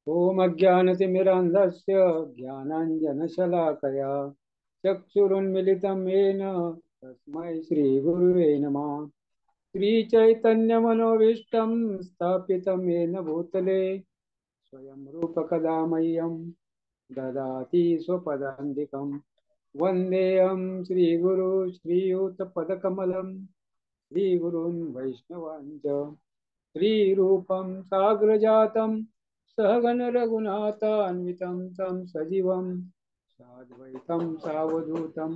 ओम अज्ञानतिमिरान्धस्य ज्ञानाञ्जनशलाकया चक्षुरुन्मिलितं येन तस्मै श्रीगुरुवे नमः। श्रीचैतन्यमनोभीष्टं स्थापितं येन भूतले स्वयं रूपकदा मह्यं ददाति स्वपदान्तिकं। वन्देऽहं श्रीगुरु श्रीयुतपदकमलं श्रीगुरून् वैष्णवाञ्च श्रीरूपं साग्रजातं सहगण रघुनाथान्वितं तं सजीवं साद्वैतं सावधूतं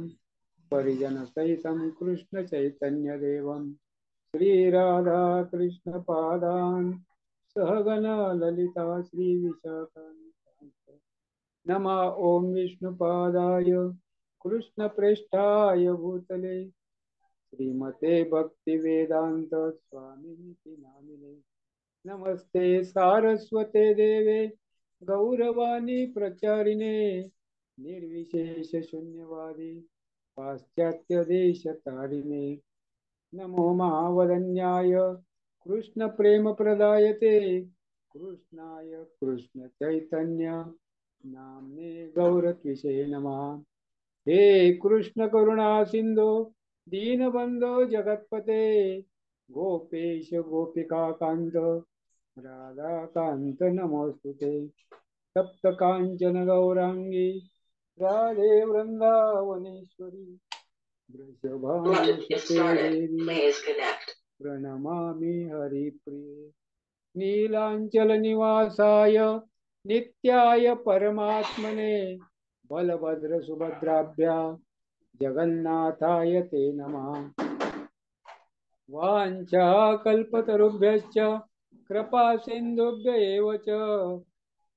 परिजनसहितं कृष्णचैतन्यदेवं श्रीराधा कृष्णपादान् सहगण ललिता श्रीविशाखान्वितांश्च नमः। ॐ विष्णुपादाय कृष्णप्रेष्ठाय भूतले श्रीमते भक्तिवेदांत स्वामिनिति नामिने। नमस्ते सारस्वते देवे गौरवाणी प्रचारिणे निर्विशेष शून्यवादी पाश्चात्य देश तारिणे। नमो महावदन्याय कृष्ण प्रेम प्रदायते कृष्णाय कृष्ण चैतन्य नामने गौरत्विषे नमः। हे कृष्ण करुणा सिंधो दीनबंधो जगतपते गोपेश गोपिका कांत राधाकांत नमोस्तुते। सप्त कांचन गौरांगी राधे वृंदावनेश्वरी वृषभानुसुते देवी प्रणमामि हरिप्रिये। नीलांचल निवासाय नित्याय परमात्मने बलभद्र सुभद्राभ्या जगन्नाथाय ते नमः। वाञ्छाकल्पतरुभ्यश्च कृपा सिन्धुभ्य एव च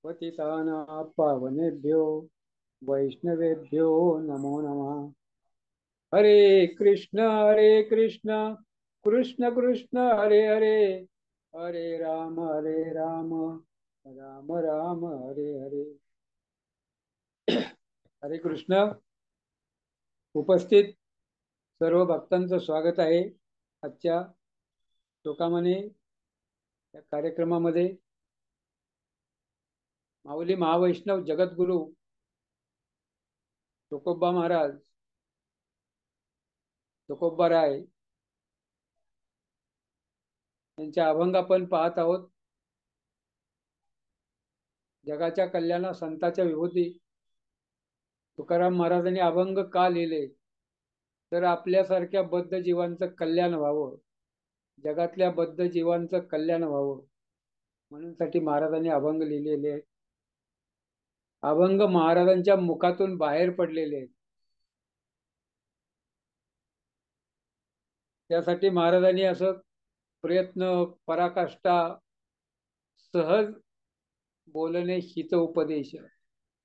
पतितानां पावनेभ्यो वैष्णवेभ्यो नमो नमः। हरे कृष्ण कृष्ण कृष्ण हरे हरे हरे राम राम राम हरे हरे। हरे कृष्ण। उपस्थित सर्व भक्तांचं स्वागत आहे आजच्या टोकामने या कार्यक्रमामध्ये। माऊली महावैष्णव जगद्गुरु तुकोबा महाराज तुकोबाराय यांच्या अभंग आपण पाहत आहोत। जगाच्या कल्याणा संताच्या विभूती तुकाराम महाराजांनी अभंग का लिहिले तर आपल्यासारख्या बद्ध जीवांचं कल्याण व्हावं, जगातल्या बद्ध जीवांचं कल्याण व्हावं म्हणून साठी महाराजांनी अभंग लिहिलेले आहेत। अभंग महाराजांच्या मुखातून बाहेर पडलेले आहेत। त्यासाठी महाराजांनी असं प्रयत्न पराकाष्ठा सहज बोलणे हित उपदेश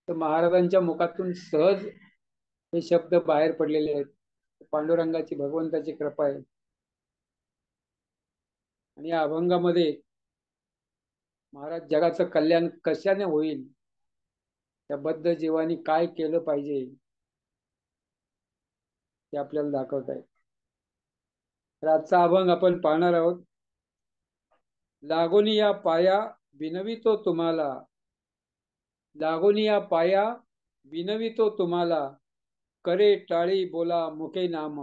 तर महाराजांच्या मुखातून सहज हे शब्द बाहेर पडलेले आहेत। पांडुरंगाची भगवंताची कृपा आहे। आणि या अभंगामध्ये महाराज जगाचं कल्याण कशाने होईल, त्या बद्ध जीवानी काय केलं पाहिजे ते आपल्याला दाखवत आहे। तर आजचा अभंग आपण पाहणार आहोत। लागोनी या पाया विनवितो तुम्हाला, लागोनी या पाया विनवितो तुम्हाला, करे टाळी बोला मुखे नाम,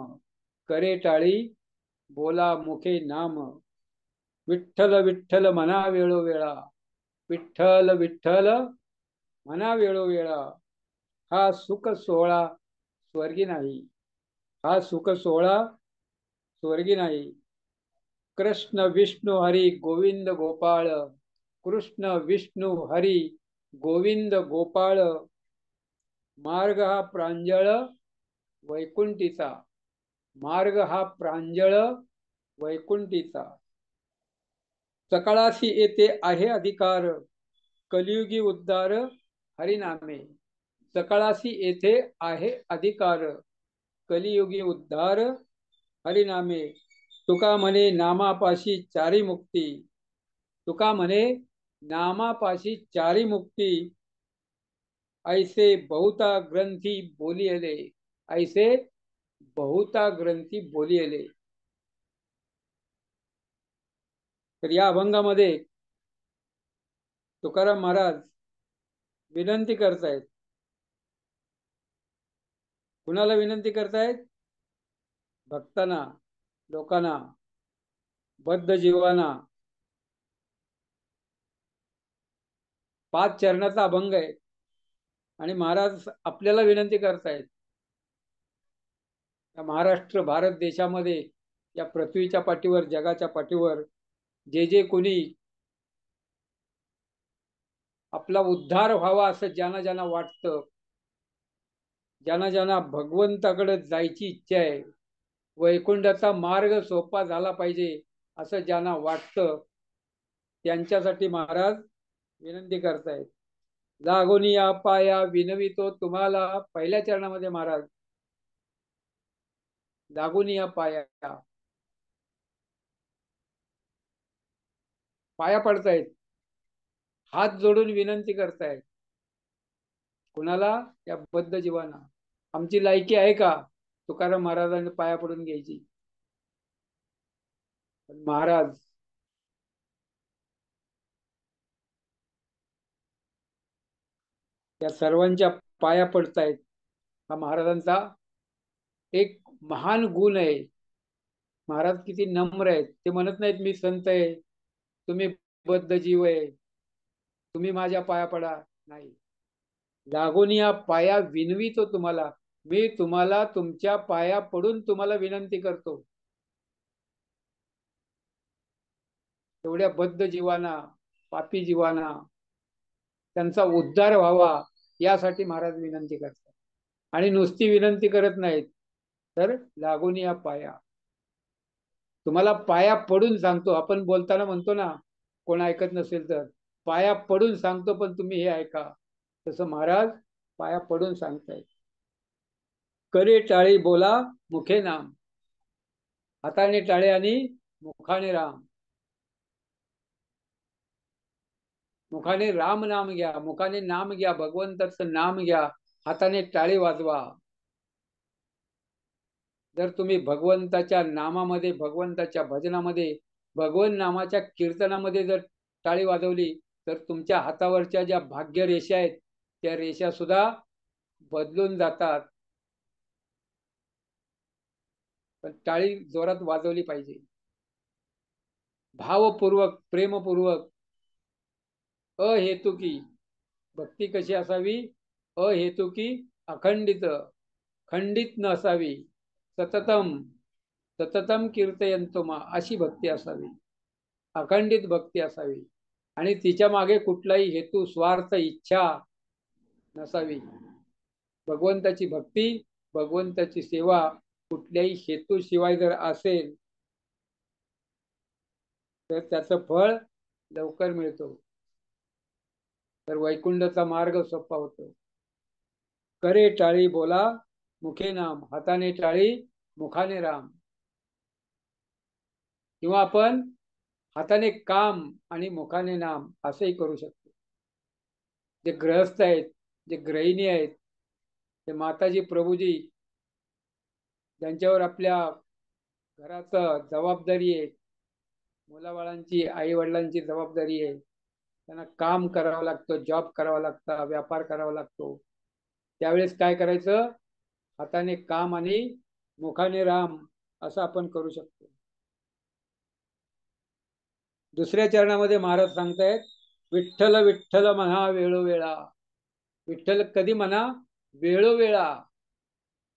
करे टाळी बोला मुखे नाम, विठ्ठल विठ्ठल म्हणा वेळोवेळा, विठ्ठल विठ्ठल म्हणा वेळोवेळा, हा सुख सोहळा स्वर्गी नाही, हा सुख सोहळा स्वर्गी नाही। कृष्ण विष्णू हरी गोविंद गोपाळ, कृष्ण विष्णू हरी गोविंद गोपाळ, मार्ग हा प्रांजळ वैकुंठीचा, मार्ग हा प्रांजळ वैकुंठीचा, सकाळाशी येते आहे अधिकार, कलियुगी उद्धार हरिनामे, सकाळाशी येथे आहे अधिकार, कलियुगी उद्धार हरिनामे। तुका म्हणे नामापाशी चारी मुक्ती, तुका म्हणे नामापाशी चारी मुक्ती, ऐसे बहुता ग्रंथी बोलियले, ऐसे बहुता ग्रंथी बोलियले। तर या अभंगामध्ये तुकाराम महाराज विनंती करतायत. कुणाला विनंती करतायत? भक्तांना, लोकांना, बद्ध जीवांना. 5 चरणाचा अभंग आहे आणि महाराज आपल्याला विनंती करतायत. या महाराष्ट्र भारत देशामध्ये, या पृथ्वीच्या पाठीवर, जगाच्या पाठीवर जे जे कोणी आपला उद्धार व्हावा असं ज्यांना ज्यांना वाटतं, ज्यांना ज्यांना भगवंताकडे जायची इच्छा आहे, वैकुंठाचा मार्ग सोपा झाला पाहिजे असं ज्यांना वाटतं, त्यांच्यासाठी महाराज विनंती करतायत. लागोनी या पाया विनवितो तुम्हाला. पहिल्या चरणामध्ये महाराज लागोनी या पाया, पाया पडतायत, हात जोडून विनंती करतायत. कुणाला? या बद्ध जीवांना. आमची लायकी आहे का तुकाराम महाराजांनी पाया पडून घ्यायची? पण महाराज या सर्वांच्या पाया पडतायत. हा महाराजांचा एक महान गुण आहे. महाराज किती नम्र आहेत. ते म्हणत नाहीत मी संत आहे, तुम्ही बद्ध जीव आहे, तुम्ही माझ्या पाया पडा. नाही, लागून या पाया विनवितो तुम्हाला. मी तुम्हाला तुमच्या पाया पडून तुम्हाला विनंती करतो. एवढ्या बद्ध जीवांना, पापी जीवांना त्यांचा उद्धार व्हावा यासाठी महाराज विनंती करतात. आणि नुसती विनंती करत नाहीत, तर लागून या पाया. तुम्हाला पाया पडून सांगतो. आपण बोलताना म्हणतो ना, कोण ऐकत नसेल तर पाया पडून सांगतो, पण तुम्ही हे ऐका. तसं महाराज पाया पडून सांगतायत. करे टाळी बोला मुखे नाम, हाताने टाळे आणि मुखाने राम. मुखाने राम नाम घ्या, मुखाने नाम घ्या, भगवंताचं नाम घ्या, हाताने टाळी वाजवा. जर तुम्ही भगवंताच्या नामामध्ये, भगवंताच्या भजनामध्ये, भगवन नामाच्या कीर्तनामध्ये जर टाळी वाजवली, तर तुमच्या हातावरच्या ज्या भाग्य रेषा आहेत त्या रेषा सुद्धा बदलून जातात. पण टाळी जोरात वाजवली पाहिजे, भावपूर्वक, प्रेमपूर्वक. अहेतुकी भक्ती कशी असावी? अहेतुकी, अखंडित, खंडित न असावी. सततम, सततम कीर्तयंतो मा, अशी भक्ती असावी. अखंडित भक्ती असावी आणि तिच्या मागे कुठलाही हेतू, स्वार्थ, इच्छा नसावी. भगवंताची भक्ती, भगवंताची सेवा कुठल्याही हेतूशिवाय जर असेल तर त्याचं फळ लवकर मिळतो, तर वैकुंठाचा मार्ग सोपा होतो. करे टाळी बोला मुखे नाम, हाताने टाळी मुखाने राम. किंवा आपण हाताने काम आणि मुखाने नाम असंही करू शकतो. जे गृहस्थ आहेत, जे गृहिणी आहेत, ते माताजी प्रभूजी ज्यांच्यावर आपल्या घराचं जबाबदारी आहे, मुलाबाळांची, आई वडिलांची जबाबदारी आहे, त्यांना काम करावं लागतं, जॉब करावा लागतं, व्यापार करावा लागतो. त्यावेळेस काय करायचं? हाताने काम आणि मुखाने राम असं आपण करू शकतो. दुसऱ्या चरणामध्ये महाराज सांगतायत, विठ्ठल विठ्ठल म्हणा वेळोवेळा. विठ्ठल कधी म्हणा? वेळोवेळा,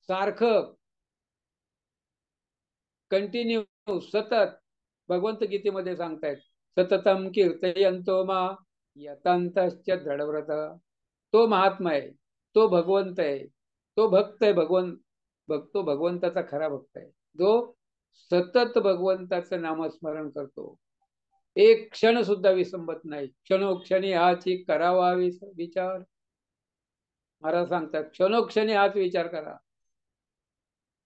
सारखं, कंटिन्यू, सतत. भगवंत गीतेमध्ये सांगतायत, सततम कीर्तयंतो मा यतांतश्च दृढव्रत. तो महात्मा आहे, तो भगवंत आहे, तो भक्त आहे. तो भगवंताचा खरा भक्त आहे, जो सतत भगवंताचं नामस्मरण करतो, एक क्षण सुद्धा विसंबत नाही. क्षणोक्षणी हाची करावा विचार. महाराज सांगतात, क्षणोक्षणी हाच विचार करा.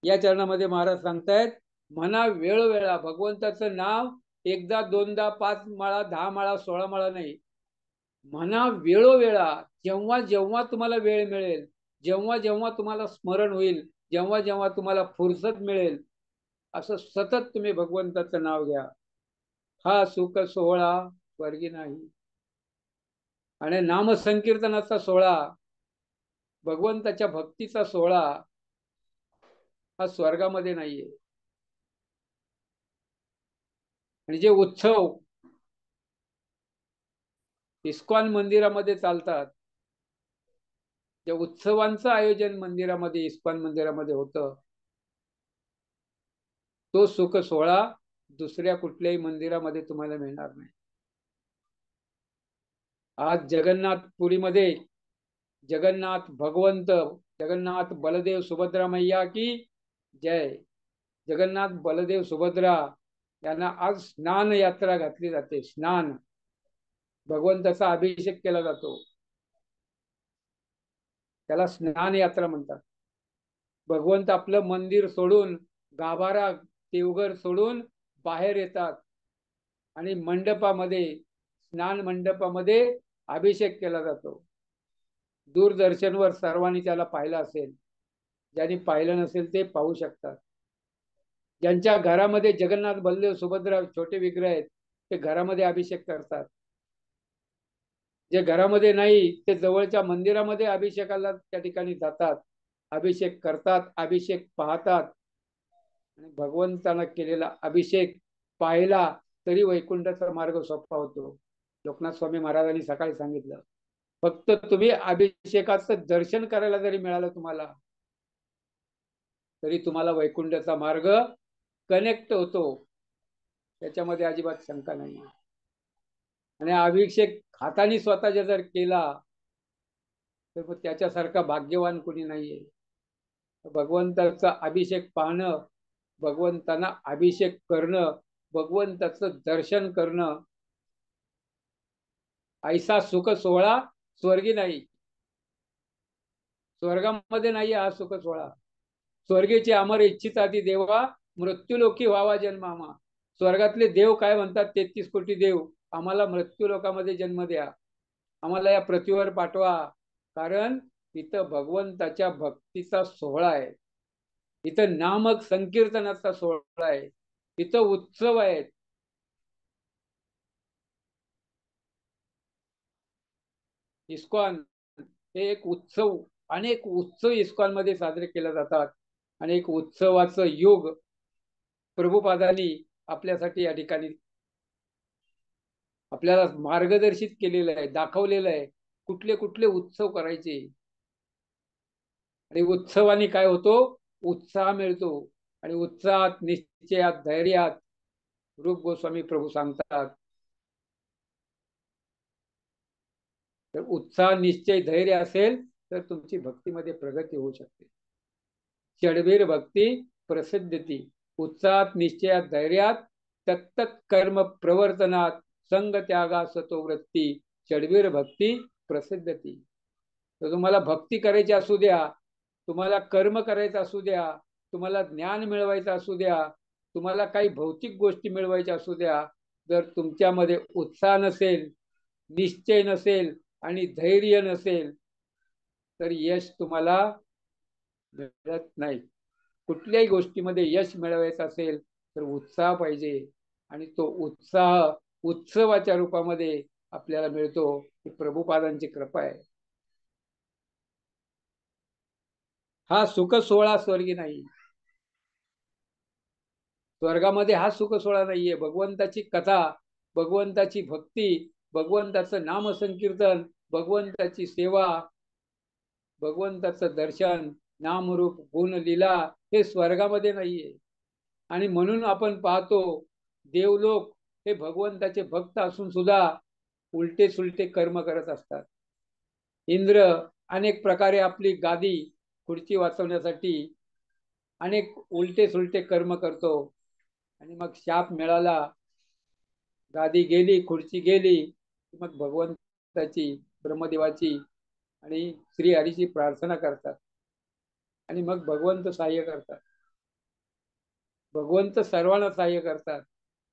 या चरणामध्ये महाराज सांगतायत, म्हणा वेळोवेळा भगवंताचं नाव. एकदा, दोनदा, 5 माळा, 10 माळा, 16 माळा नाही, म्हणा वेळोवेळा. जेव्हा जेव्हा तुम्हाला वेळ मिळेल, जेव्हा जेव्हा तुम्हाला स्मरण होईल, जेव्हा जेव्हा तुम्हाला फुरसत मिळेल, असं सतत तुम्ही भगवंताचं नाव घ्या. हा सुख सोहळा स्वर्गी नाही. आणि नामसंकीर्तनाचा सोहळा, भगवंताच्या भक्तीचा सोहळा हा स्वर्गामध्ये नाहीये. आणि जे उत्सव इस्कॉन मंदिरामध्ये चालतात, ज्या उत्सवांचं आयोजन मंदिरामध्ये, इस्कॉन मंदिरामध्ये होतं, तो सुख सोहळा दुसऱ्या कुठल्याही मंदिरामध्ये तुम्हाला मिळणार नाही. आज जगन्नाथपुरीमध्ये जगन्नाथ भगवंत, जगन्नाथ बलदेव सुभद्रा मैया की जय. जगन्नाथ बलदेव सुभद्रा यांना आज स्नान यात्रा घातली जाते. स्नान, भगवंताचा अभिषेक केला जातो, त्याला स्नान यात्रा म्हणतात. भगवंत आपलं मंदिर सोडून, गाभारा देवघर सोडून बाहेर येतात आणि मंडपामध्ये, स्नान मंडपामध्ये अभिषेक केला जातो. दूरदर्शनवर सर्वांनी त्याला पाहिलं असेल, ज्यांनी पाहिलं नसेल ते पाहू शकतात. ज्यांच्या घरामध्ये जगन्नाथ बलदेव सुभद्रा छोटे विग्रह आहेत, ते घरामध्ये अभिषेक करतात. जे घरामध्ये नाही ते जवळच्या मंदिरामध्ये अभिषेकाला त्या ठिकाणी जातात, अभिषेक करतात, अभिषेक पाहतात. आणि भगवंतानं केलेला अभिषेक पाहिला तरी वैकुंठाचा मार्ग सोपा होतो. लोकनाथ स्वामी महाराजांनी सकाळी सांगितलं, फक्त तुम्ही अभिषेकाचं दर्शन करायला जरी मिळालं तुम्हाला, तरी तुम्हाला वैकुंठाचा मार्ग कनेक्ट होतो, त्याच्यामध्ये अजिबात शंका नाही. आणि अभिषेक हाताने स्वतःच्या जर केला तर त्याच्यासारखा भाग्यवान कोणी नाहीये. भगवंताचा अभिषेक पाहणं, भगवंतांना अभिषेक करणं, भगवंताचं दर्शन करणं, ऐसा सुख सोहळा स्वर्गी नाही. स्वर्गामध्ये नाही हा सुख सोहळा. स्वर्गीची अमर इच्छिता ती देवा, मृत्यूलोकी व्हावा जन्मामा. स्वर्गातले देव काय म्हणतात, 33 कोटी देव, आम्हाला मृत्यू लोकामध्ये जन्म द्या, आम्हाला या पृथ्वीवर पाठवा. कारण इथं भगवंताच्या भक्तीचा सोहळा आहे, इथं नामक संकीर्तनाचा सोहळा आहे, इथं उत्सव आहेत. इस्कॉन हे एक उत्सव, अनेक उत्सव इस्कॉन मध्ये साजरे केले जातात. आणि एक उत्सवाचं युग प्रभुपादांनी आपल्यासाठी या ठिकाणी आपल्याला मार्गदर्शित केलेलं आहे, दाखवलेलं आहे कुठले कुठले उत्सव करायचे. आणि उत्सवाने काय होतो, उत्साह मिळतो. आणि उत्साहात, निश्चयात, धैर्यात रूप गोस्वामी प्रभू सांगतात, तर उत्साह, निश्चय, धैर्य असेल तर तुमची भक्तीमध्ये प्रगती होऊ शकते. षडवीर भक्ती प्रसिद्धती, उत्साहात, निश्चयात, धैर्यात, तत्त कर्म प्रवर्तनात, संग त्यागा सतो वृत्ती, षडवीर भक्ती प्रसिद्धती. तर तुम्हाला भक्ती करायची असू द्या, तुम्हाला कर्म करायचं असू द्या, तुम्हाला ज्ञान मिळवायचं असू द्या, तुम्हाला काही भौतिक गोष्टी मिळवायच्या असू द्या, जर तुमच्यामध्ये उत्साह नसेल, निश्चय नसेल आणि धैर्य नसेल तर यश तुम्हाला मिळत नाही. कुठल्याही गोष्टीमध्ये यश मिळवायचं असेल तर उत्साह पाहिजे. आणि तो उत्साह उत्सवाच्या रूपामध्ये आपल्याला मिळतो, ही प्रभुपादांची कृपा आहे. हा सुख सोहळा स्वर्गी नाही. स्वर्गामध्ये हा सुख सोहळा नाहीये. भगवंताची कथा, भगवंताची भक्ती, भगवंताचं नामसंकीर्तन, भगवंताची सेवा, भगवंताचं दर्शन, नामरूप गुण लीला हे स्वर्गामध्ये नाहीये. आणि म्हणून आपण पाहतो देवलोक हे भगवंताचे भक्त असून सुद्धा उलटे सुलटे कर्म करत असतात. इंद्र अनेक प्रकारे आपली गादी, खुर्ची वाचवण्यासाठी अनेक उलटे सुलटे कर्म करतो. आणि मग शाप मिळाला, गादी गेली, खुर्ची गेली, मग भगवंताची, ब्रह्मदेवाची आणि श्रीहरीची प्रार्थना करतात. आणि मग भगवंत सहाय्य करतात. भगवंत सर्वांना सहाय्य करतात.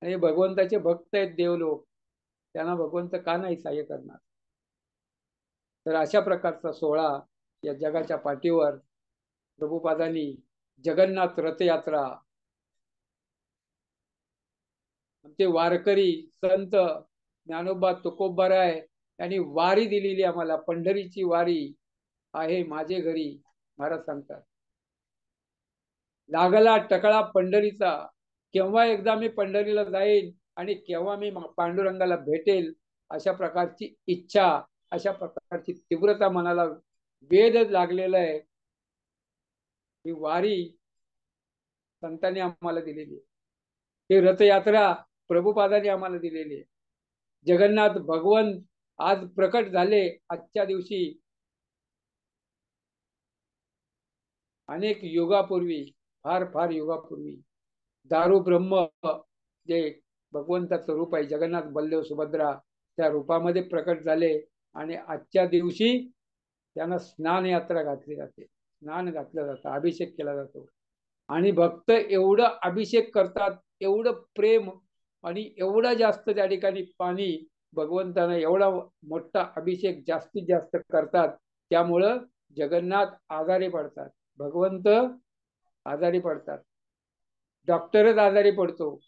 आणि भगवंताचे भक्त आहेत देवलोक, त्यांना भगवंत का नाही सहाय्य करणार. तर अशा प्रकारचा सोहळा या जगाच्या पाठीवर प्रभुपादांनी जगन्नाथ रथयात्रा, ते वारकरी संत ज्ञानोबा तुकोबाराय त्यांनी वारी दिलेली आम्हाला. पंढरीची वारी आहे माझे घरी, महाराज सांगतात. लागला टकळा पंढरीचा, केव्हा एकदा मी पंढरीला जाईल आणि केव्हा मी पांडुरंगाला भेटेल, अशा प्रकारची इच्छा, अशा प्रकारची तीव्रता मनाला वेध लागलेला आहे. ही वारी संतांनी आम्हाला दिलेली आहे. ही रथयात्रा प्रभुपादांनी आम्हाला दिलेली आहे. जगन्नाथ भगवंत आज प्रकट झाले. आजच्या दिवशी अनेक युगापूर्वी, फार फार युगापूर्वी दारू ब्रह्म जे भगवंताचं रूप आहे, जगन्नाथ बलदेव सुभद्रा, त्या रूपामध्ये प्रकट झाले. आणि आजच्या दिवशी त्यांना स्नान यात्रा घातली जाते, स्नान घातलं जातं, अभिषेक केला जातो. आणि भक्त एवढं अभिषेक करतात, एवढं प्रेम आणि एवढा जास्त त्या ठिकाणी पाणी, भगवंतानं एवढा मोठा अभिषेक जास्तीत जास्त करतात. त्यामुळं जगन्नाथ आजारी पडतात, भगवंत आजारी पडतात, डॉक्टरच आजारी पडतो.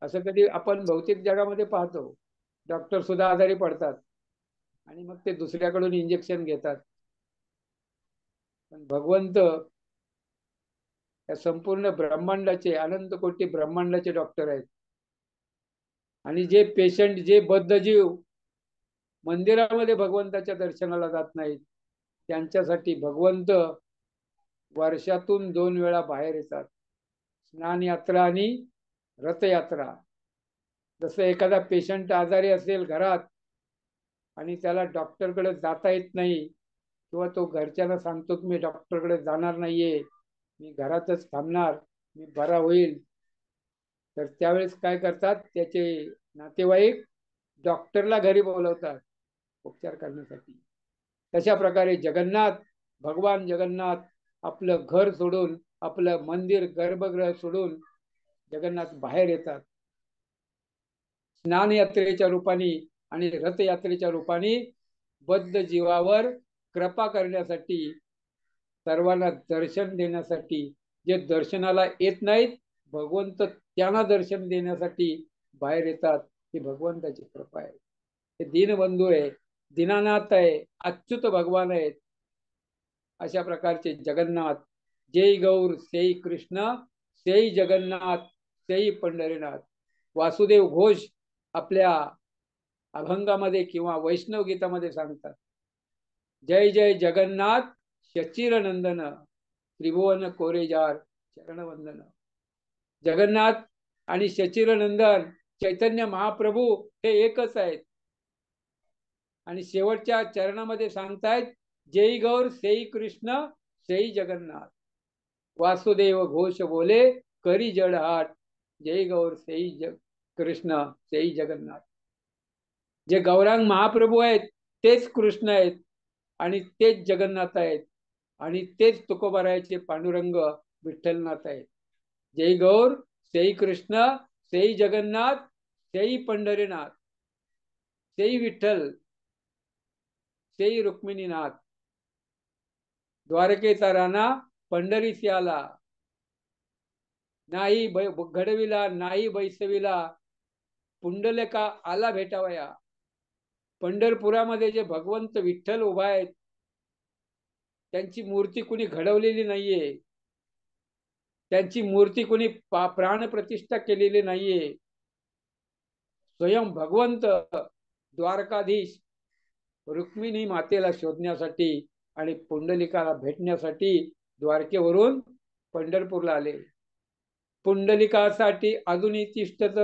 असं कधी आपण भौतिक जगामध्ये पाहतो, डॉक्टर सुद्धा आजारी पडतात आणि मग ते दुसऱ्याकडून इंजेक्शन घेतात. पण भगवंत या संपूर्ण ब्रह्मांडाचे, अनंत कोटी ब्रह्मांडाचे डॉक्टर आहेत. आणि जे पेशंट, जे बद्धजीव मंदिरामध्ये भगवंताच्या दर्शनाला जात नाहीत, त्यांच्यासाठी भगवंत वर्षातून 2 वेळा बाहेर येतात, स्नान यात्रा आणि रथयात्रा. जसं एखादा पेशंट आजारी असेल घरात आणि त्याला डॉक्टरकडे जाता येत नाही, किंवा तो घरच्यांना सांगतो की मी डॉक्टरकडे जाणार नाहीये, मी घरातच थांबणार, मी बरा होईल, तर त्यावेळेस काय करतात, त्याचे नातेवाईक डॉक्टरला घरी बोलवतात उपचार करण्यासाठी. तशा प्रकारे जगन्नाथ, भगवान जगन्नाथ आपलं घर सोडून, आपलं मंदिर गर्भगृह सोडून जगन्नाथ बाहेर येतात, स्नान यात्रेच्या रूपाने आणि रथयात्रेच्या रूपाने बद्ध जीवावर कृपा करण्यासाठी, सर्वांना दर्शन देण्यासाठी. जे दर्शनाला येत नाहीत, भगवंत त्यांना दर्शन देण्यासाठी बाहेर येतात. ही भगवंताची कृपा आहे. हे दीनबंधू आहे, दीनानाथ आहे, अच्युत भगवान आहेत. अशा प्रकारचे जगन्नाथ. जय गौर सेई कृष्ण, सेई जगन्नाथ, सेई पंढरीनाथ. वासुदेव घोष आपल्या अभंगामध्ये किंवा वैष्णव गीतामध्ये सांगतात, जय जय जगन्नाथ शचीर नंदन, त्रिभुवन कोरेजार चरणवंदन. जगन्नाथ आणि शचीर नंदन चैतन्य महाप्रभू हे एकच आहेत. आणि शेवटच्या चरणामध्ये सांगतायत, जय गौर सेई कृष्ण सेई जगन्नाथ. वासुदेव घोष बोले करी जडहाट, जय गौर सेई कृष्ण सेई जगन्नाथ. जे गौरांग महाप्रभू आहेत तेच कृष्ण आहेत आणि तेच जगन्नाथ आहेत आणि तेच तुकोबारायचे पांडुरंग विठ्ठलनाथ आहेत. जय गौर सेई कृष्ण सेई जगन्नाथ, सेई पंढरीनाथ, सेई विठ्ठल, सेई रुक्मिणीनाथ. द्वारकेचा राणा पंढरीस आला, नाही घडविला नाही बैसविला, पुंडलिका आला भेटावया. पंढरपुरामध्ये जे भगवंत विठ्ठल उभा आहेत, त्यांची मूर्ती कुणी घडवलेली नाहीये, त्यांची मूर्ती कुणी प्राणप्रतिष्ठा केलेली नाहीये. स्वयं भगवंत द्वारकाधीश रुक्मिणी मातेला शोधण्यासाठी आणि पुंडलिकाला भेटण्यासाठी द्वारकेवरून पंढरपूरला आले. पुंडलिकासाठी अजूनही तिष्ठत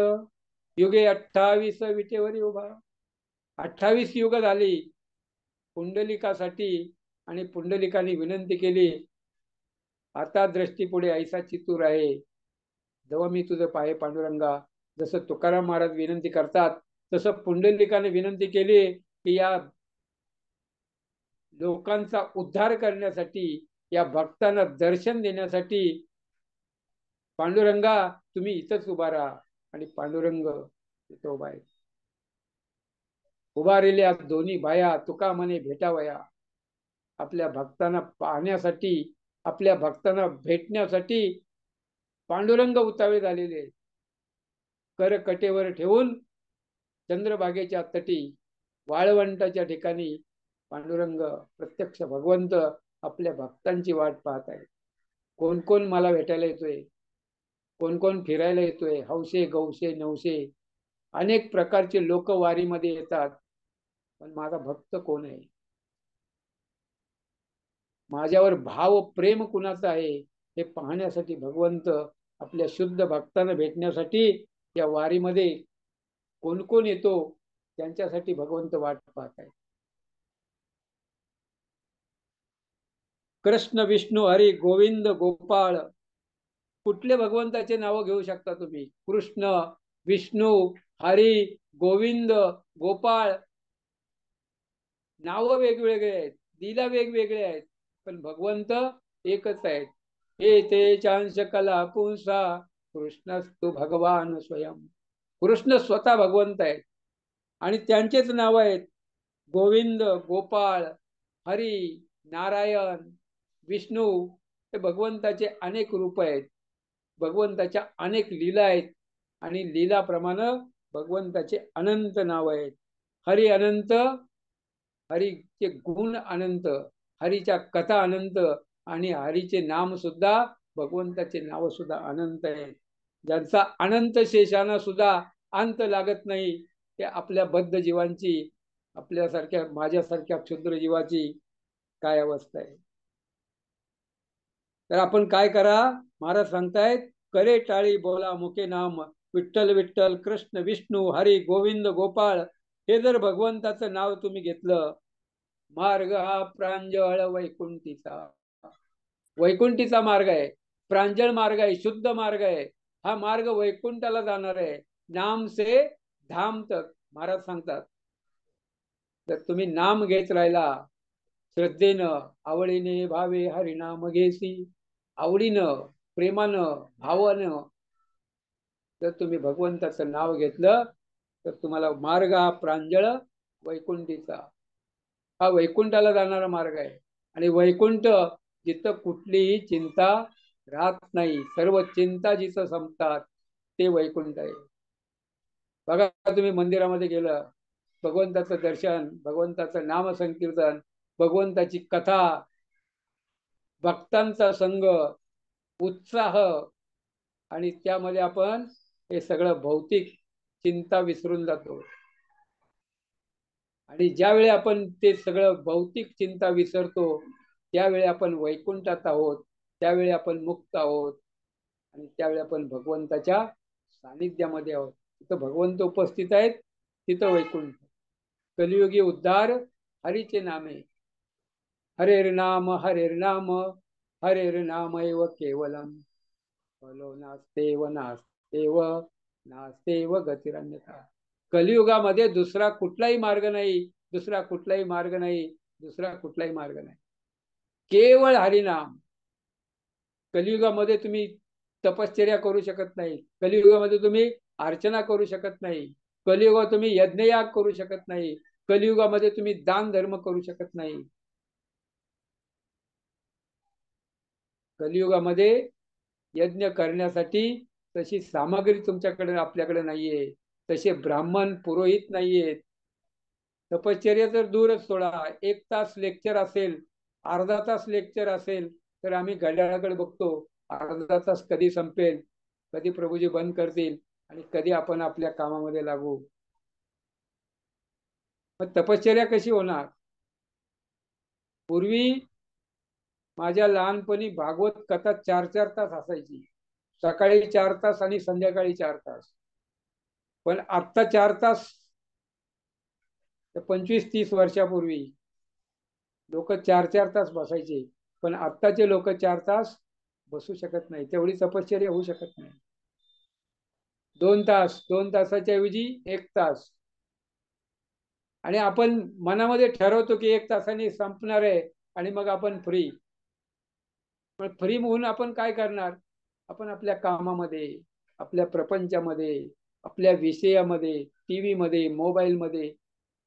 युगे 28 विटेवरी उभा. 28 युग झाली पुंडलिकासाठी. आणि पुंडलिकाने विनंती केली, आता दृष्टीपुढे ऐसा चितूर आहे, जेव्हा मी तुझं पाहे पांडुरंगा. जसं तुकाराम महाराज विनंती करतात, तसं पुंडलिकाने विनंती केली की या लोकांचा उद्धार करण्यासाठी, या भक्तांना दर्शन देण्यासाठी पांडुरंगा तुम्ही इथंच उभा राहा. आणि पांडुरंग इथं उभा आहे. उभारलेल्या दोन्ही बाया तुका म्हणे भेटावया. आपल्या भक्तांना पाहण्यासाठी, आपल्या भक्तांना भेटण्यासाठी पांडुरंग उतावे झालेले आहेत. कर कटेवर ठेवून चंद्रभागेच्या तटी वाळवंटाच्या ठिकाणी पांडुरंग प्रत्यक्ष भगवंत आपल्या भक्तांची वाट पाहत आहे. कोण कोण मला भेटायला येतोय, कोण कोण फिरायला येतोय, हौसे गौसे नवसे अनेक प्रकारचे लोक वारीमध्ये येतात, पण माझा भक्त कोण आहे, माझ्यावर भाव प्रेम कुणाचा आहे हे पाहण्यासाठी भगवंत आपल्या शुद्ध भक्तांना भेटण्यासाठी या वारीमध्ये कोण कोण येतो त्यांच्यासाठी भगवंत वाट पाहत आहे. कृष्ण विष्णू हरी गोविंद गोपाळ, कुठले भगवंताचे नाव घेऊ शकता तुम्ही? कृष्ण विष्णू हरी गोविंद गोपाळ, नाव वेगवेगळे आहेत, लीला वेगवेगळे आहेत, पण भगवंत एकच आहेत. हे ते चांश कला पुंसा कृष्णस्तु भगवान स्वयं. कृष्ण स्वतः भगवंत आहेत आणि त्यांचेच नाव आहेत गोविंद गोपाळ हरी नारायण विष्णू. हे भगवंताचे अनेक रूप आहेत, भगवंताच्या अनेक लीला आहेत आणि लीलाप्रमाणे भगवंताचे अनंत नाव आहेत. हरी अनंत, हरीचे गुण अनंत, हरीच्या कथा अनंत आणि हरीचे नाम सुद्धा, भगवंताचे नाव सुद्धा अनंत आहे. ज्यांचा अनंत शेषानं सुद्धा अंत लागत नाही, ते आपल्या बद्ध जीवांची, आपल्यासारख्या माझ्यासारख्या क्षुद्र जीवाची काय अवस्था आहे. तर आपण काय करा, महाराज सांगतायत, करे टाळी बोला मुखे नाम विठ्ठल विठ्ठल कृष्ण विष्णू हरी गोविंद गोपाळ. हे जर भगवंताचं नाव तुम्ही घेतलं, मार्ग हा प्रांजळ वैकुंठीचा, वैकुंठीचा मार्ग आहे, प्रांजळ मार्ग आहे, शुद्ध मार्ग आहे. हा मार्ग वैकुंठाला जाणार आहे. नाम से धाम तक महाराज सांगतात. तर तुम्ही नाम घेत राहिला श्रद्धेनं आवडीने भावे हरिनाम घेसी, आवडीनं प्रेमानं भावानं जर तुम्ही भगवंताचं नाव घेतलं तर तुम्हाला मार्ग हा प्रांजळ वैकुंठीचा, हा वैकुंठाला जाणारा मार्ग आहे. आणि वैकुंठ जिथं कुठलीही चिंता राहत नाही, सर्व चिंता जिथं संपतात ते वैकुंठ आहे. बघा, तुम्ही मंदिरामध्ये गेलं, भगवंताचं दर्शन, भगवंताचं नाम संकीर्तन, भगवंताची कथा, भक्तांचा संग, उत्साह, आणि त्यामध्ये आपण हे सगळं भौतिक चिंता विसरून जातो. आणि ज्यावेळी आपण ते सगळं भौतिक चिंता विसरतो त्यावेळी आपण वैकुंठात आहोत, त्यावेळी आपण मुक्त आहोत आणि त्यावेळी आपण भगवंताच्या सानिध्यामध्ये आहोत. तिथं भगवंत उपस्थित आहेत, तिथं वैकुंठ. कलियुगी उद्धार हरीचे नामे, हरेर नाम हरेर नाम हरेर नामैव केवलम फलो नास्तेव नास्तेव नास्तेव गतिरन्यथा. कलियुगामध्ये दुसरा कुठलाही मार्ग नाही, दुसरा कुठलाही मार्ग नाही, दुसरा कुठलाही मार्ग नाही, केवळ हरिनाम. कलियुगामध्ये तुम्ही तपश्चर्या करू शकत नाही, कलियुगामध्ये तुम्ही अर्चना करू शकत नाही, कलियुगात तुम्ही यज्ञयाग करू शकत नाही, कलियुगामध्ये तुम्ही दान धर्म करू शकत नाही. कलियुगामध्ये यज्ञ करण्यासाठी तशी सामग्री तुमच्याकडे आपल्याकडे नाहीये, तसे ब्राह्मण पुरोहित नाहीयेत. तपश्चर्या तर दूरच सोडा, 1 तास लेक्चर असेल, अर्धा तास लेक्चर असेल तर आम्ही घड्याळाकडे बघतो, अर्धा तास कधी संपेल, कधी प्रभूजी बंद करतील आणि कधी आपण आपल्या कामामध्ये लागू. मग तपश्चर्या कशी होणार? पूर्वी माझ्या लहानपणी भागवत कथा 4-4 तास असायची, सकाळी 4 तास आणि संध्याकाळी 4 तास. पण आत्ता 4 तास, 25-30 वर्षापूर्वी लोक 4-4 तास बसायचे, पण आत्ताचे लोक 4 तास बसू शकत नाही, तेवढी तपश्चर्या होऊ शकत नाही. 2 तास, 2 तासाच्या ऐवजी 1 तास. आणि आपण मनामध्ये ठरवतो की 1 तासाने संपणार आहे आणि मग आपण फ्री. पण फ्री होऊन आपण काय करणार? आपण आपल्या कामामध्ये, आपल्या प्रपंचामध्ये, आपल्या विषयामध्ये, टीव्ही मध्ये, मोबाईल मध्ये,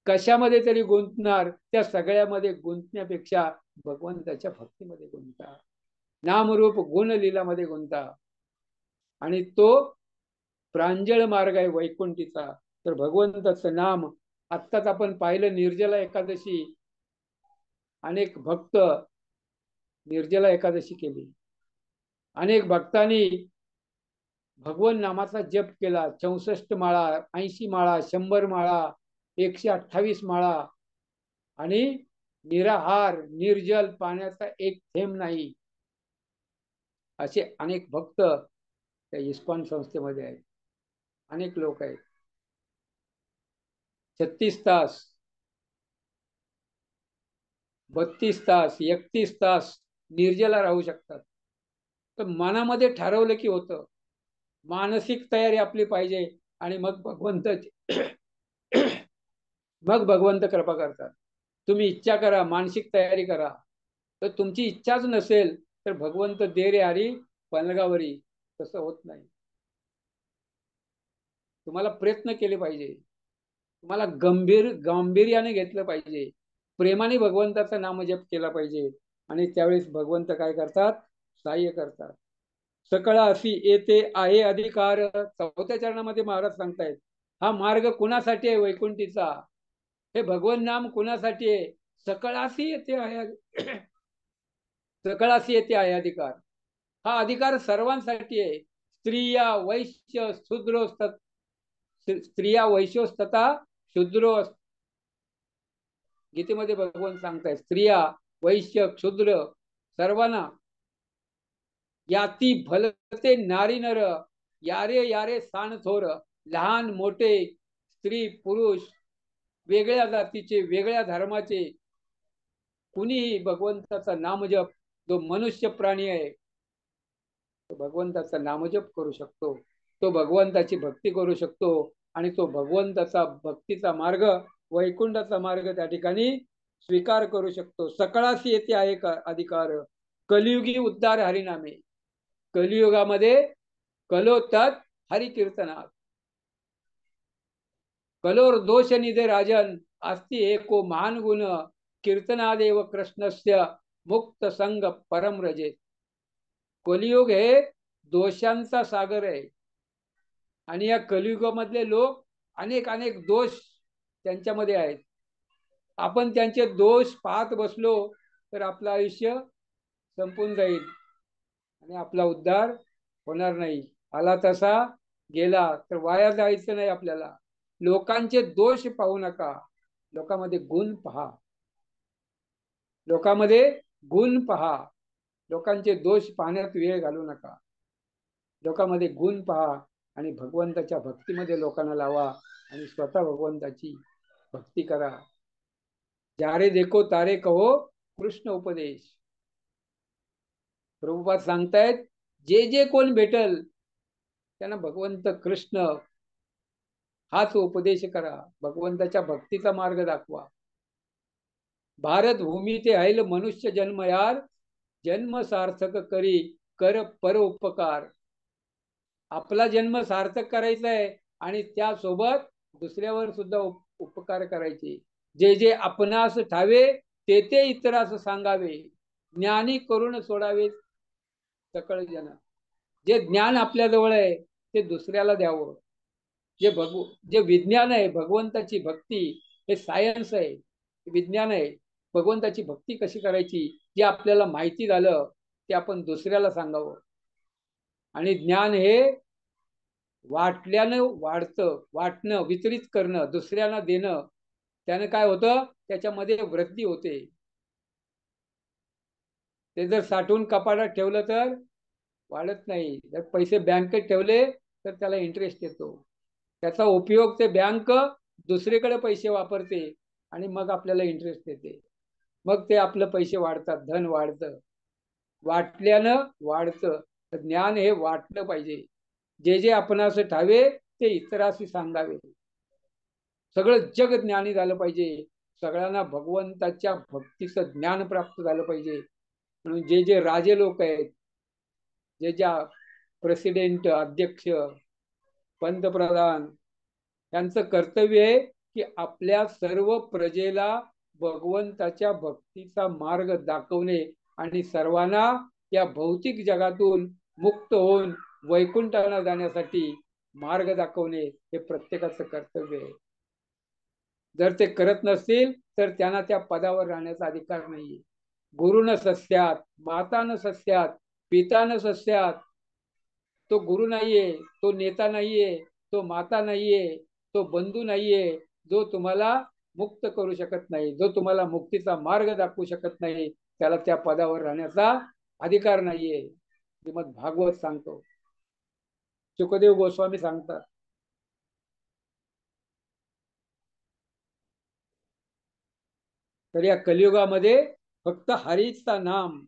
कशामध्ये तरी गुंतणार. त्या सगळ्यामध्ये गुंतण्यापेक्षा भगवंताच्या भक्तीमध्ये गुंता, नामरूप गुण लीलामध्ये गुंता. आणि तो प्रांजळ मार्ग आहे वैकुंठीचा. तर भगवंताचं नाम आत्ताच आपण पाहिलं निर्जला एकादशी, अनेक भक्त निर्जला एकादशी केली, अनेक भक्तांनी भगवन नामाचा जप केला, 64 माळा, 80 माळा, 100 माळा, 128 माळा, आणि निराहार निर्जल, पाण्याचा एक थेंब नाही, असे अनेक भक्त त्या इस्कॉन संस्थेमध्ये आहेत. अनेक लोक आहेत. 36 तास, 32 तास, 31 तास निर्जला राहू शकतात. तर मनामध्ये ठरवलं की होतं. मानसिक तयारी आपली पाहिजे, आणि मग मग भगवंत कृपा करतात. तुम्ही इच्छा करा, मानसिक तयारी करा. तर तुमची इच्छाच नसेल तर भगवंत दे रे हरी पलगावरी, तसं होत नाही. तुम्हाला प्रयत्न केले पाहिजे, तुम्हाला गांभीर्याने घेतलं पाहिजे, प्रेमाने भगवंताचा नामजप केला पाहिजे, आणि त्यावेळेस भगवंत काय करतात? सहाय्य करतात. सकळ अशी येते आहे अधिकार. 4थ्या चरणामध्ये महाराज सांगतायत, हा मार्ग कुणासाठी आहे? वैकुंठीचा. हे भगवन नाम कुणासाठी आहे? सकळासी येते आहे सकळासी येते आहे अधिकार. हा अधिकार सर्वांसाठी आहे. स्त्रिया वैश्य शूद्रो, स्त्रिया वैश्योस्तथा शूद्रो. गीतेमध्ये भगवान सांगताय, स्त्रिया वैश्य क्षुद्र सर्वांना, याती भलते नारी नर, यारे यारे सान थोर. लहान मोठे, स्त्री पुरुष, वेगळ्या जातीचे, वेगळ्या धर्माचे, कुणीही भगवंताचा नामजप, जो मनुष्य प्राणी आहे तो भगवंताचा नामजप करू शकतो, तो भगवंताची भक्ती करू शकतो, आणि तो भगवंताचा भक्तीचा मार्ग, वैकुंठाचा मार्ग त्या ठिकाणी स्वीकार करू शकतो. सकळाशी येते आहे अधिकार. कलियुगी उद्धार हरिनामे. कलियुगामध्ये कलोतात हरिकीर्तनात. कलोर दोष निधे राजन, अस्ति एको महान गुण, कीर्तनादेव कृष्णस्य मुक्त संग परम रजेत. कलियुग हे दोषांचा सागर आहे, आणि या कलियुगामधले लोक अनेक अनेक दोष त्यांच्यामध्ये आहेत. आपण त्यांचे दोष पाहत बसलो तर आपलं आयुष्य संपून जाईल, आणि आपला उद्धार होणार नाही. आला तसा गेला तर वाया जायचं नाही. आपल्याला लोकांचे दोष पाहू नका, लोकांमध्ये गुण पहा. लोकांमध्ये गुण पहा. लोकांचे दोष पाहण्यात वेळ घालू नका. लोकांमध्ये गुण पहा, आणि भगवंताच्या भक्तीमध्ये लोकांना लावा, आणि स्वतः भगवंताची भक्ती करा. जारे देखो तारे कहो कृष्ण उपदेश. प्रभुपाद सांगतायत, जे जे कोण भेटल त्यांना भगवंत कृष्ण हाच उपदेश करा, भगवंताच्या भक्तीचा मार्ग दाखवा. भारत भूमी ते हैल मनुष्य जन्म यार, जन्म सार्थक करी कर परोपकार. आपला जन्म सार्थक करायचा आहे, आणि त्यासोबत दुसऱ्यावर सुद्धा उपकार करायचे. जे जे आपणास ठावे ते ते इतरास सांगावे, ज्ञानी करून सोडावे सकळ जन. जे ज्ञान आपल्या जवळ आहे ते दुसऱ्याला द्यावं. जे विज्ञान आहे, भगवंताची भक्ती, हे सायन्स आहे, विज्ञान आहे. भगवंताची भक्ती कशी करायची जे आपल्याला माहिती झालं ते आपण दुसऱ्याला सांगावं. आणि ज्ञान हे वाटल्यानं वाढतं, वाटणं, वितरित करणं, दुसऱ्यांना देणं, त्यानं काय होतं? त्याच्यामध्ये वृद्धी होते. ते जर साठवून कपाटात ठेवलं तर वाढत नाही. जर पैसे बँकेत ठेवले तर त्याला इंटरेस्ट येतो. त्याचा उपयोग ते बँक दुसरीकडे पैसे वापरते, आणि मग आपल्याला इंटरेस्ट येते. मग ते आपलं पैसे वाढतात, धन वाढतं. वाटल्यानं वाढतं. ज्ञान हे वाटलं पाहिजे. जे जे आपणास ठावे ते इतराशी सांगावे. सगळं जग ज्ञानी झालं पाहिजे. सगळ्यांना भगवंताच्या भक्तीचं ज्ञान प्राप्त झालं पाहिजे. म्हणून जे जे राजे लोक आहेत, जे ज्या प्रेसिडेंट, अध्यक्ष, पंतप्रधान, यांचं कर्तव्य आहे की आपल्या सर्व प्रजेला भगवंताच्या भक्तीचा मार्ग दाखवणे, आणि सर्वांना या भौतिक जगातून मुक्त होऊन वैकुंठाला जाण्यासाठी मार्ग दाखवणे, हे प्रत्येकाचं कर्तव्य आहे. जर ते करत नसतील तर त्यांना त्या पदावर राहण्याचा अधिकार नाहीये. गुरु न सस्यात, माता न सस्यात, पिता न सस्यात. तो गुरु नाहीये, तो नेता नाहीये, तो माता नाहीये, तो बंधू नाहीये, जो तुम्हाला मुक्त करू शकत नाही, जो तुम्हाला मुक्तीचा मार्ग दाखवू शकत नाही, त्याला त्या पदावर राहण्याचा अधिकार नाहीये. श्रीमद भागवत सांगतो, सुखदेव गोस्वामी सांगतात. तर या कलियुगामध्ये फक्त हरीचा नाम,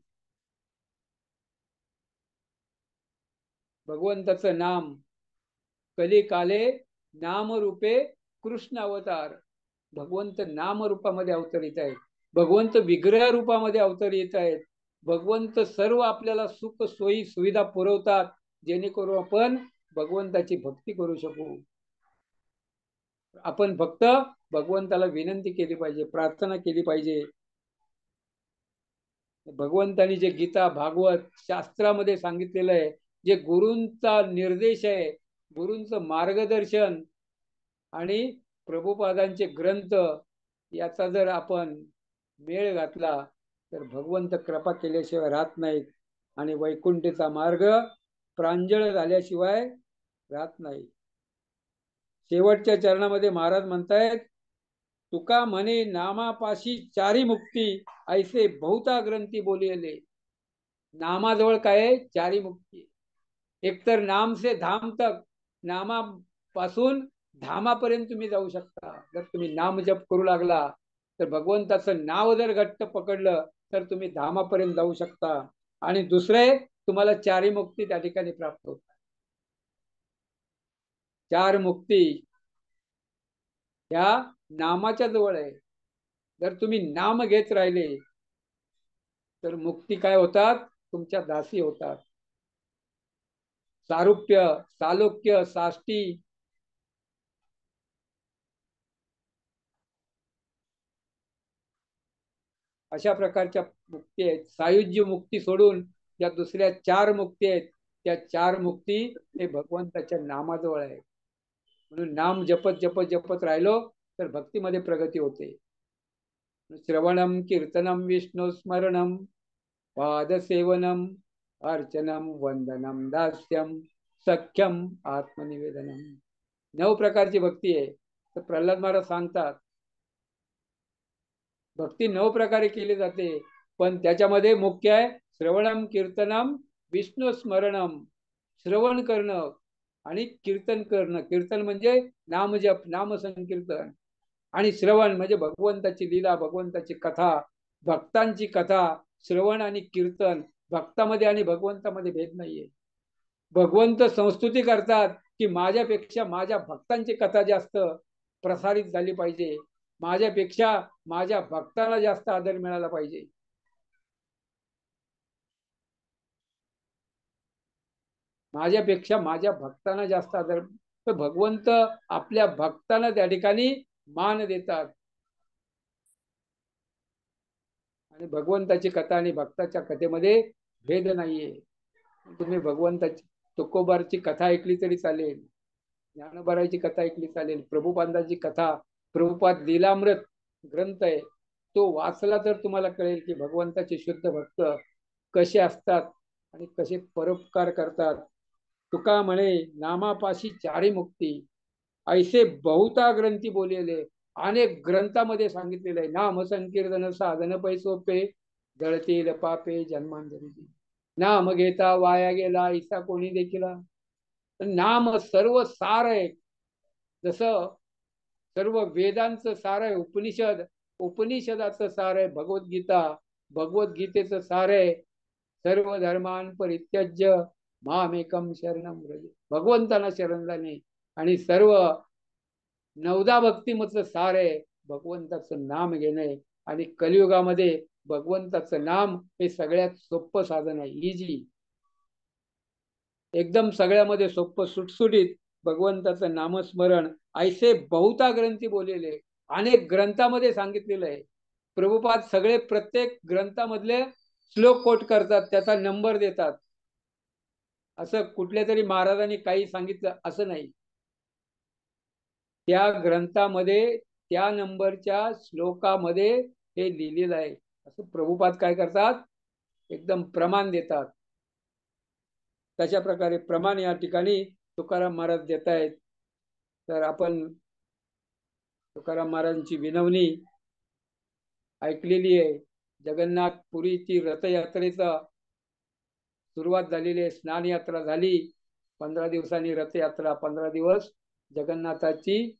भगवंताचं नाम, कलिकाले नामरूपे कृष्ण अवतार. भगवंत नाम रूपामध्ये अवतरित आहेत, भगवंत विग्रह रूपामध्ये अवतरित आहेत. भगवंत सर्व आपल्याला सुख सोयी सुविधा पुरवतात, जेणेकरून आपण भगवंताची भक्ती करू शकू. आपण फक्त भगवंताला विनंती केली पाहिजे, प्रार्थना केली पाहिजे. भगवंतानी जे गीता भागवत शास्त्रामध्ये सांगितलेलं आहे, जे गुरूंचा निर्देश आहे, गुरूंचं मार्गदर्शन आणि प्रभुपादांचे ग्रंथ, याचा जर आपण मेळ घातला तर भगवंत कृपा केल्याशिवाय राहत नाहीत आणि वैकुंठीचा मार्ग प्रांजळ झाल्याशिवाय राहत नाही. शेवटच्या चरणामध्ये महाराज म्हणतायत, तुका म्हणे नामापाशी चारी मुक्ती, ऐसे बहुता ग्रंथी बोलिले. नामाजवळ काय आहे? चारी मुक्ती. एकतर नाम से धाम तक, नामापासून धामापर्यंत तुम्ही जाऊ शकता. जर तुम्ही नाम जप करू लागला तर भगवंताचं नाव जर घट्ट पकडलं तर तुम्ही धामापर्यंत जाऊ शकता. आणि दुसरे, तुम्हाला चारी मुक्ती त्या ठिकाणी प्राप्त होतात. चार मुक्ती ह्या नामाच्या जवळ आहे. जर तुम्ही नाम घेत राहिले तर मुक्ती काय होतात? तुमच्या दासी होतात. सारुप्य, सालोक्य, साष्टी, अशा प्रकारच्या मुक्ती आहेत. सायुज्य मुक्ती सोडून ज्या दुसऱ्या चार मुक्ती आहेत, त्या चार मुक्ती हे भगवंताच्या नामाजवळ आहे. म्हणून नाम जपत जपत जपत राहिलो तर भक्तीमध्ये प्रगती होते. श्रवणम कीर्तनम विष्णू स्मरणम पादसेवनम अर्चनम वंदनम दास्यम सख्यम आत्मनिवेदनम. 9 प्रकारची भक्ती आहे. तर प्रल्हाद महाराज सांगतात, भक्ती 9 प्रकारे केली जाते, पण त्याच्यामध्ये मुख्य आहे श्रवणम कीर्तनम विष्णू स्मरणम. श्रवण करणं आणि कीर्तन करणं. कीर्तन म्हणजे नामजप, नाम संकीर्तन. आणि श्रवण म्हणजे भगवंताची लीला, भगवंताची कथा, भक्तांची कथा. श्रवण आणि कीर्तन, भक्तामध्ये आणि भगवंतामध्ये भेद नाहीये. भगवंत संस्तुती करतात की माझ्यापेक्षा माझ्या भक्तांची कथा जास्त प्रसारित झाली पाहिजे, माझ्यापेक्षा माझ्या भक्ताला जास्त आदर मिळाला पाहिजे. माझ्यापेक्षा माझ्या भक्तांना जास्त आदर. तर भगवंत आपल्या भक्तांना त्या ठिकाणी मान देतात. आणि भगवंताची कथा आणि भक्ताच्या कथेमध्ये भेद नाहीये. तुम्ही भगवंताची तुकोबारची कथा ऐकली तरी चालेल, ज्ञानोबाराची कथा ऐकली चालेल, प्रभुपादांची कथा, प्रभुपाद लीलामृत ग्रंथ आहे, तो वाचला तर तुम्हाला कळेल की भगवंताचे शुद्ध भक्त कसे असतात आणि कसे परोपकार करतात. तुका म्हणे नामापाशी चारी मुक्ती, ऐसे बहुता ग्रंथी बोललेले. अनेक ग्रंथामध्ये सांगितलेलं आहे. नाम संकीर्तन साधन पैसोपे, जळतील पापे जन्मांतरी. नाम घेता वाया गेला ऐसा कोणी देखील. नाम सर्व सार आहे. जसं सर्व वेदांचं सार आहे उपनिषद, उपनिषदाचं सार आहे भगवद्गीता, भगवद्गीतेचं सार आहे सर्व धर्मान परित्यज्य मामेकम शरणम व्रज. भगवंताला शरण जाणे. आणि सर्व 9 भक्तीमधलं सार आहे भगवंताचं नाम घेणे. आणि कलियुगामध्ये भगवंताचं नाम हे सगळ्यात सोपं साधन आहे. इजी, एकदम सगळ्यामध्ये सोपं, सुटसुटीत भगवंताचं नामस्मरण. ऐसे बहुता ग्रंथी बोललेले, अनेक ग्रंथामध्ये सांगितलेलं आहे. प्रभुपाद सगळे प्रत्येक ग्रंथामधले श्लोक कोट करतात, त्याचा नंबर देतात. असं कुठल्या तरी महाराजांनी काही सांगितलं असं नाही. त्या ग्रंथामध्ये त्या नंबरच्या श्लोकामध्ये हे लिहिलेलं आहे. असं प्रभुपाद काय करतात, एकदम प्रमाण देतात. तशा प्रकारे प्रमाण या ठिकाणी तुकाराम महाराज देत आहेत. तर आपण तुकाराम महाराजांची विनवणी ऐकलेली आहे. जगन्नाथपुरीची रथयात्रेचा सुरुवात झालेली आहे. स्नान यात्रा झाली, 15 दिवसांनी रथयात्रा, 15 दिवस जगन्नाथाची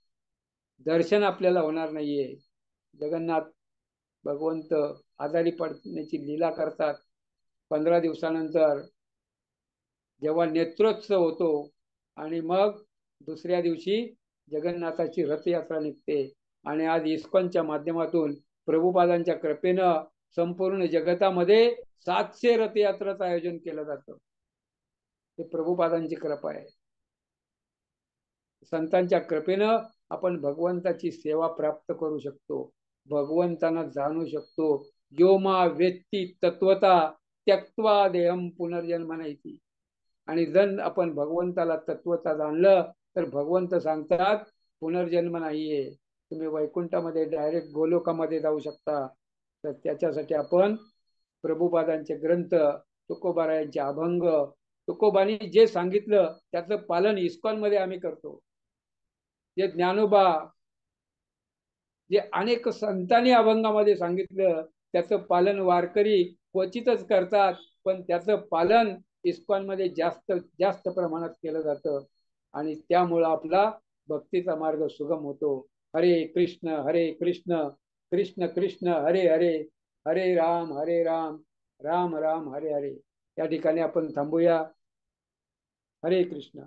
दर्शन आपल्याला होणार नाहीये. जगन्नाथ भगवंत आजारी पडण्याची लीला करतात. 15 दिवसानंतर जेव्हा नेत्रोत्सव होतो आणि मग दुसऱ्या दिवशी जगन्नाथाची रथयात्रा निघते. आणि आज इस्कॉनच्या माध्यमातून प्रभुपादांच्या कृपेनं संपूर्ण जगतामध्ये 700 रथयात्राचं आयोजन केलं जातं. हे प्रभुपादांची कृपा आहे. संतांच्या कृपेनं आपण भगवंताची सेवा प्राप्त करू शकतो, भगवंतांना जाणू शकतो. यो मा वेत्ती तत्वता त्यक्त्वा देहम पुनर्जन्म नाही. आणि जर आपण भगवंताला तत्वता जाणलं तर भगवंत सांगतात पुनर्जन्म नाहीये, तुम्ही वैकुंठामध्ये डायरेक्ट गोलोकामध्ये जाऊ शकता. तर त्याच्यासाठी आपण प्रभुपादांचे ग्रंथ, तुकोबारायांचे अभंग, तुकोबांनी जे सांगितलं त्याचं पालन इस्कॉनमध्ये आम्ही करतो. जे ज्ञानोबा, जे अनेक संतांनी अभंगामध्ये सांगितलं त्याचं पालन वारकरी क्वचितच करतात, पण त्याचं पालन इस्कॉनमध्ये जास्त जास्त प्रमाणात केलं जातं. आणि त्यामुळं आपला भक्तीचा मार्ग सुगम होतो. हरे कृष्ण कृष्ण कृष्ण हरे हरे, हरे राम राम राम हरे हरे. या ठिकाणी आपण थांबूया. हरे कृष्ण.